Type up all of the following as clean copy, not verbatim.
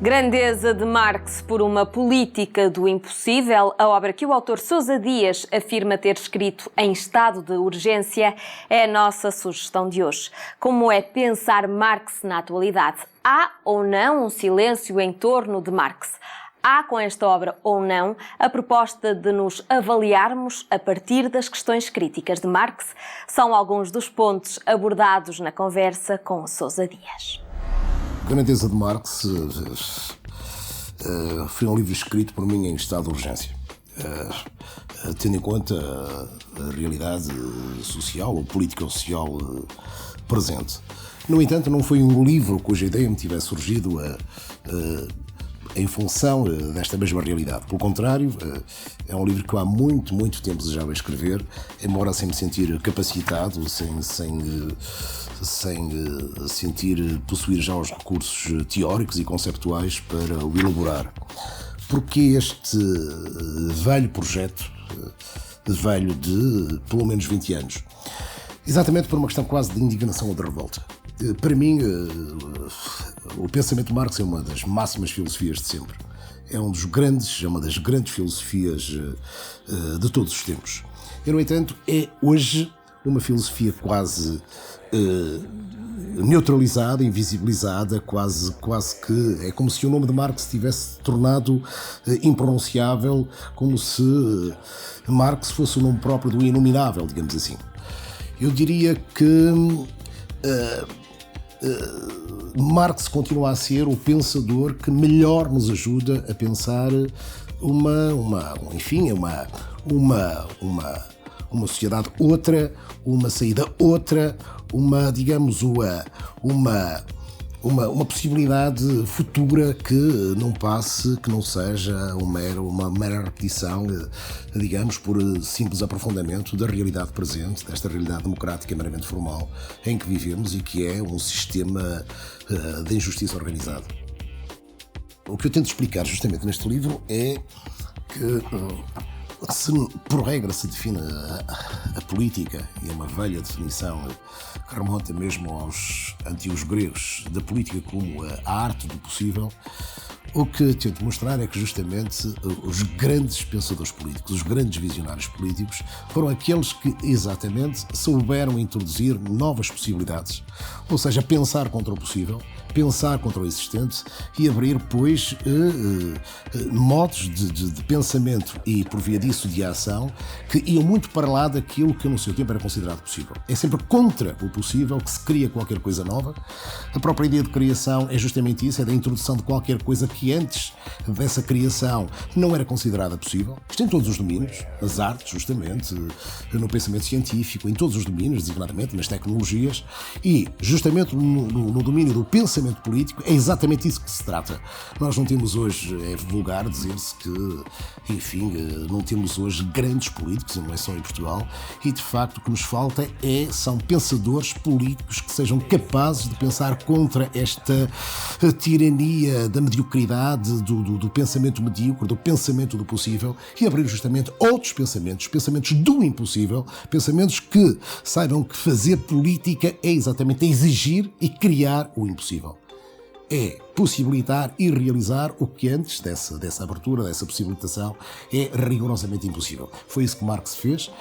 Grandeza de Marx por uma política do impossível, a obra que o autor Sousa Dias afirma ter escrito em estado de urgência, é a nossa sugestão de hoje. Como é pensar Marx na atualidade? Há ou não um silêncio em torno de Marx? Há com esta obra ou não a proposta de nos avaliarmos a partir das questões críticas de Marx? São alguns dos pontos abordados na conversa com o Sousa Dias. Grandeza de Marx foi um livro escrito por mim em estado de urgência, tendo em conta a realidade social ou político-social presente. No entanto, não foi um livro cuja ideia me tivesse surgido em função desta mesma realidade. Pelo contrário, é um livro que eu há muito tempo desejava escrever, embora sem me sentir capacitado, sem sentir possuir já os recursos teóricos e conceptuais para o elaborar. Porque este velho projeto, velho de pelo menos 20 anos, exatamente por uma questão quase de indignação ou de revolta. Para mim, o pensamento de Marx é uma das máximas filosofias de sempre. É uma das grandes filosofias de todos os tempos. E, no entanto, é hoje uma filosofia quase neutralizada, invisibilizada, quase que é como se o nome de Marx tivesse tornado impronunciável, como se Marx fosse o nome próprio do inominável, digamos assim. Eu diria que Marx continua a ser o pensador que melhor nos ajuda a pensar uma sociedade outra, uma saída outra, uma possibilidade futura que não passe, que não seja uma mera repetição, digamos, por simples aprofundamento da realidade presente, desta realidade democrática meramente formal em que vivemos e que é um sistema de injustiça organizada. O que eu tento explicar justamente neste livro é que se por regra se define a política, e é uma velha definição que remonta mesmo aos antigos gregos, da política como a arte do possível, o que tento mostrar é que justamente os grandes pensadores políticos, os grandes visionários políticos, foram aqueles que exatamente souberam introduzir novas possibilidades, ou seja, pensar contra o possível, pensar contra o existente e abrir, pois, modos de pensamento e, por via disso, de ação, que iam muito para lá daquilo que no seu tempo era considerado possível. É sempre contra o possível que se cria qualquer coisa nova. A própria ideia de criação é justamente isso, é da introdução de qualquer coisa que antes dessa criação não era considerada possível. Isto em todos os domínios, nas artes, justamente, no pensamento científico, em todos os domínios, designadamente, nas tecnologias, e justamente no domínio do pensamento político, é exatamente isso que se trata. Nós não temos hoje, é vulgar dizer-se que, enfim, não temos hoje grandes políticos, não é só em Portugal, e de facto o que nos falta são pensadores políticos que sejam capazes de pensar contra esta tirania da mediocridade, do pensamento medíocre, do pensamento do possível, e abrir justamente outros pensamentos do impossível, pensamentos que saibam que fazer política é exatamente exigir e criar o impossível. É possibilitar e realizar o que antes dessa abertura, dessa possibilitação, é rigorosamente impossível. Foi isso que Marx fez,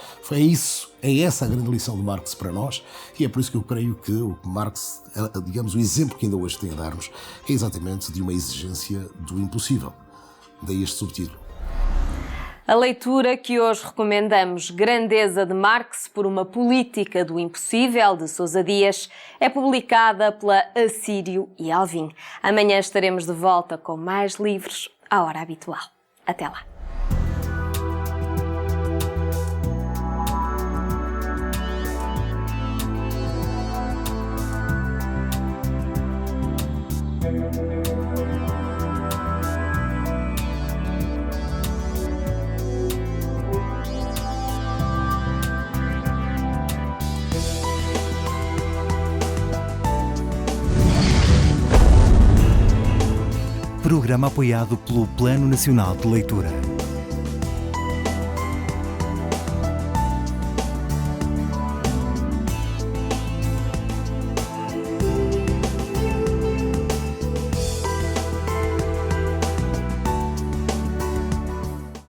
é essa a grande lição de Marx para nós, e é por isso que eu creio que o Marx, digamos, o exemplo que ainda hoje tem a dar-nos, é exatamente de uma exigência do impossível. Daí este subtítulo. A leitura que hoje recomendamos, Grandeza de Marx por uma política do impossível, de Sousa Dias, é publicada pela Assírio e Alvim. Amanhã estaremos de volta com mais livros à hora habitual. Até lá. Programa apoiado pelo Plano Nacional de Leitura.